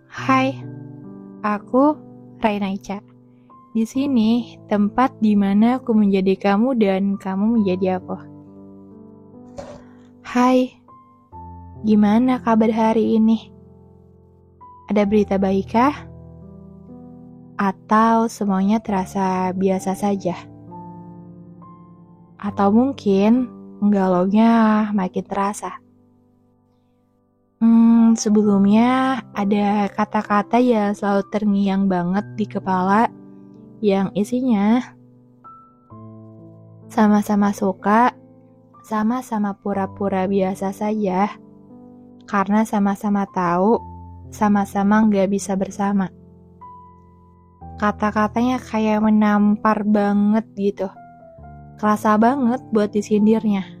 Hai, aku Raina Ica. Di sini tempat di mana aku menjadi kamu dan kamu menjadi aku. Hai, gimana kabar hari ini? Ada berita baik kah? Atau semuanya terasa biasa saja? Atau mungkin galaunya makin terasa? Sebelumnya ada kata-kata yang selalu terngiang banget di kepala yang isinya sama-sama suka, sama-sama pura-pura biasa saja, karena sama-sama tahu, sama-sama nggak bisa bersama. Kata-katanya kayak menampar banget gitu, kerasa banget buat disindirnya.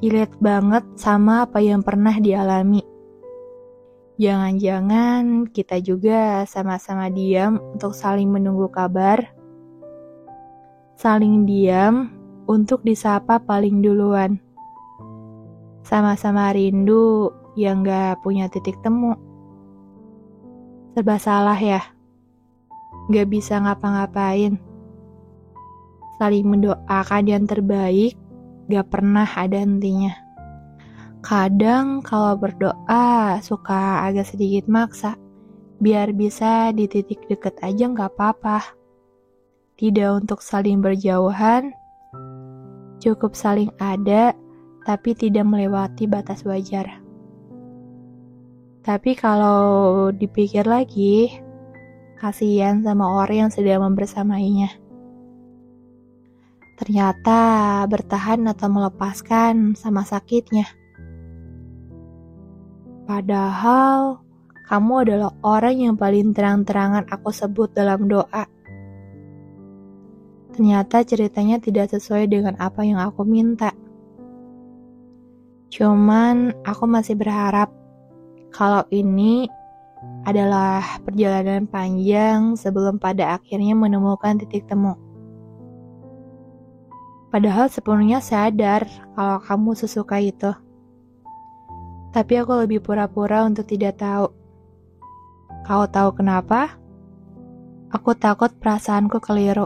Relate banget sama apa yang pernah dialami. Jangan-jangan kita juga sama-sama diam untuk saling menunggu kabar, saling diam untuk disapa paling duluan, sama-sama rindu yang gak punya titik temu. Serba salah ya, gak bisa ngapa-ngapain. Saling mendoakan yang terbaik gak pernah ada hentinya. Kadang kalau berdoa suka agak sedikit maksa, biar bisa di titik deket aja gak apa-apa. Tidak untuk saling berjauhan, cukup saling ada, tapi tidak melewati batas wajar. Tapi kalau dipikir lagi, kasihan sama orang yang sedang membersamainya. Ternyata bertahan atau melepaskan sama sakitnya. Padahal kamu adalah orang yang paling terang-terangan aku sebut dalam doa. Ternyata ceritanya tidak sesuai dengan apa yang aku minta. Cuman aku masih berharap kalau ini adalah perjalanan panjang sebelum pada akhirnya menemukan titik temu. Padahal sepenuhnya sadar kalau kamu sesuka itu. Tapi aku lebih pura-pura untuk tidak tahu. Kau tahu kenapa? Aku takut perasaanku keliru.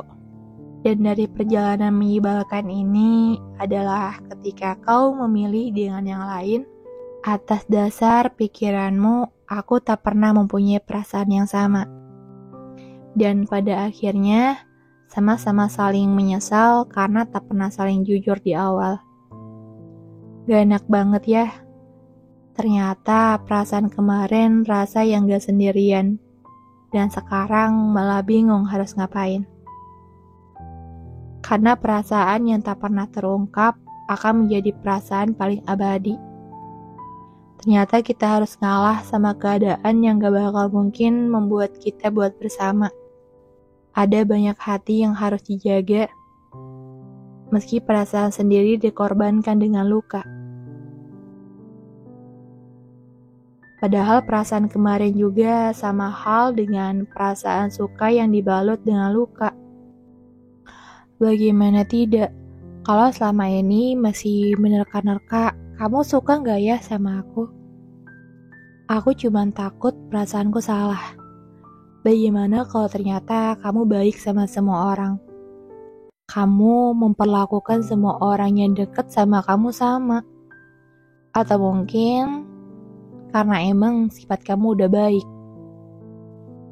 Dan dari perjalanan menyebalkan ini adalah ketika kau memilih dengan yang lain, atas dasar pikiranmu, aku tak pernah mempunyai perasaan yang sama. Dan pada akhirnya, sama-sama saling menyesal karena tak pernah saling jujur di awal. Gak enak banget ya. Ternyata perasaan kemarin rasa yang gak sendirian. Dan sekarang malah bingung harus ngapain. Karena perasaan yang tak pernah terungkap akan menjadi perasaan paling abadi. Ternyata kita harus ngalah sama keadaan yang gak bakal mungkin membuat kita buat bersama. Ada banyak hati yang harus dijaga, meski perasaan sendiri dikorbankan dengan luka. Padahal perasaan kemarin juga sama hal dengan perasaan suka yang dibalut dengan luka. Bagaimana tidak, kalau selama ini masih menerka-nerka, kamu suka gak ya sama aku? Aku cuma takut perasaanku salah. Bagaimana kalau ternyata kamu baik sama semua orang? Kamu memperlakukan semua orang yang dekat sama kamu sama. Atau mungkin karena emang sifat kamu udah baik.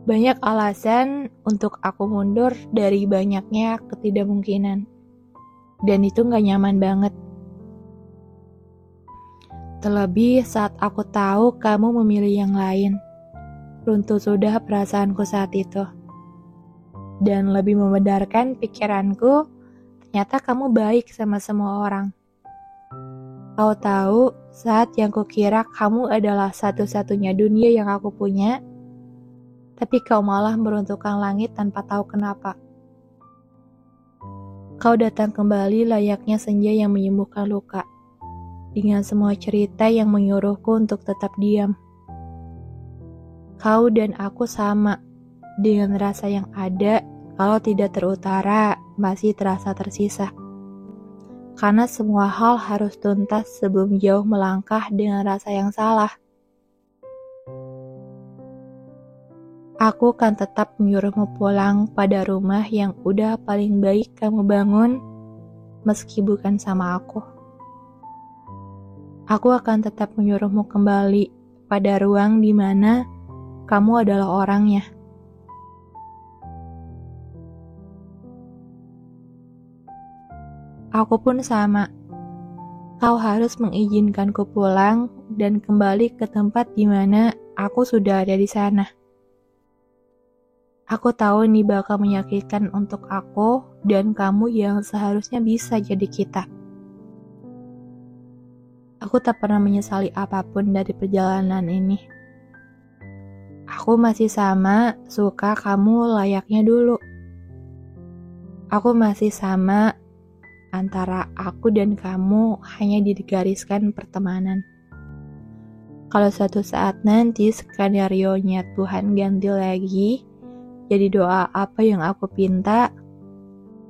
Banyak alasan untuk aku mundur dari banyaknya ketidakmungkinan. Dan itu gak nyaman banget. Terlebih saat aku tahu kamu memilih yang lain. Runtuh sudah perasaanku saat itu. Dan lebih membenarkan pikiranku, ternyata kamu baik sama semua orang. Kau tahu, saat yang kukira kamu adalah satu-satunya dunia yang aku punya, tapi kau malah meruntuhkan langit tanpa tahu kenapa. Kau datang kembali layaknya senja yang menyembuhkan luka, dengan semua cerita yang menyuruhku untuk tetap diam. Kau dan aku sama, dengan rasa yang ada, kalau tidak terutara, masih terasa tersisa. Karena semua hal harus tuntas sebelum jauh melangkah dengan rasa yang salah. Aku akan tetap menyuruhmu pulang pada rumah yang udah paling baik kamu bangun, meski bukan sama aku. Aku akan tetap menyuruhmu kembali pada ruang di mana kamu adalah orangnya. Aku pun sama. Kau harus mengizinkanku pulang dan kembali ke tempat di mana aku sudah ada di sana. Aku tahu ini bakal menyakitkan untuk aku dan kamu yang seharusnya bisa jadi kita. Aku tak pernah menyesali apapun dari perjalanan ini. Aku masih sama suka kamu layaknya dulu. Aku masih sama antara aku dan kamu hanya digariskan pertemanan. Kalau suatu saat nanti skenario-nya Tuhan ganti lagi, jadi doa apa yang aku pinta,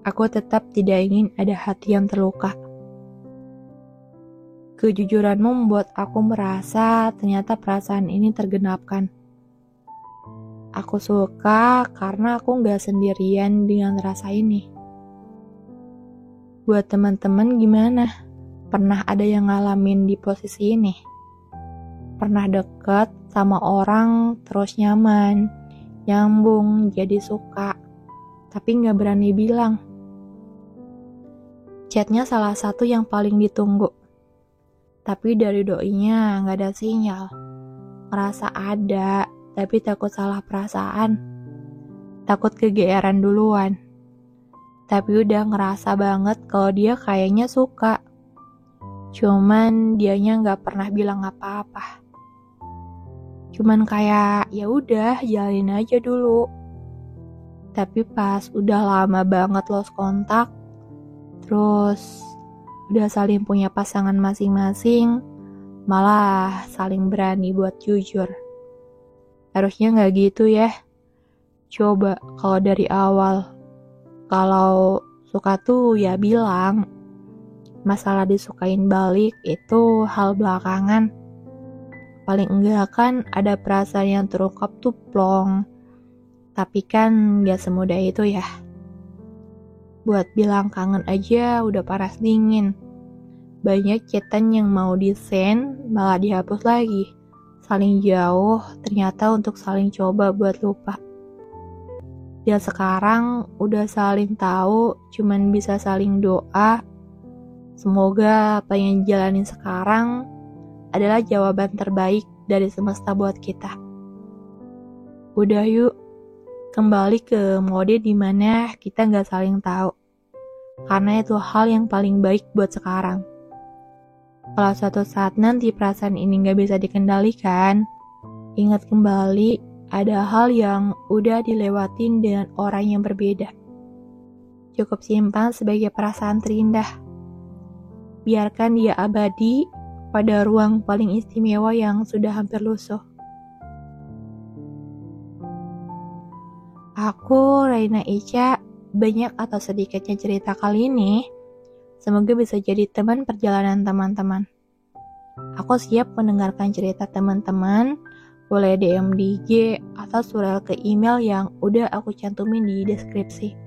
aku tetap tidak ingin ada hati yang terluka. Kejujuranmu membuat aku merasa ternyata perasaan ini tergenapkan. Aku suka karena aku gak sendirian dengan rasa ini. Buat teman-teman gimana? Pernah ada yang ngalamin di posisi ini? Pernah deket sama orang terus nyaman, nyambung, jadi suka, tapi gak berani bilang. Chatnya salah satu yang paling ditunggu, tapi dari doinya gak ada sinyal. Ngerasa ada, tapi takut salah perasaan, takut kegeeran duluan. Tapi udah ngerasa banget kalau dia kayaknya suka. Cuman dianya gak pernah bilang apa-apa. Cuman kayak ya udah jalin aja dulu. Tapi pas udah lama banget lost kontak, terus udah saling punya pasangan masing-masing, malah saling berani buat jujur. Harusnya gak gitu ya. Coba kalau dari awal, kalau suka tuh ya bilang. Masalah disukain balik itu hal belakangan. Paling enggak kan ada perasaan yang terungkap tuh plong. Tapi kan gak semudah itu ya. Buat bilang kangen aja udah panas dingin. Banyak chatan yang mau di-send malah dihapus lagi. Saling jauh ternyata untuk saling coba buat lupa. Dan sekarang udah saling tahu, cuman bisa saling doa. Semoga apa yang jalanin sekarang adalah jawaban terbaik dari semesta buat kita. Udah yuk, kembali ke mode dimana kita gak saling tahu. Karena itu hal yang paling baik buat sekarang. Kalau suatu saat nanti perasaan ini gak bisa dikendalikan, ingat kembali ada hal yang udah dilewatin dengan orang yang berbeda. Cukup simpan sebagai perasaan terindah. Biarkan dia abadi pada ruang paling istimewa yang sudah hampir lusuh. Aku, Raina Ica, banyak atau sedikitnya cerita kali ini, semoga bisa jadi teman perjalanan teman-teman. Aku siap mendengarkan cerita teman-teman. Boleh DM di IG atau surel ke email yang udah aku cantumin di deskripsi.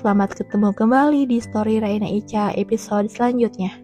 Selamat ketemu kembali di Story Raina Ica episode selanjutnya.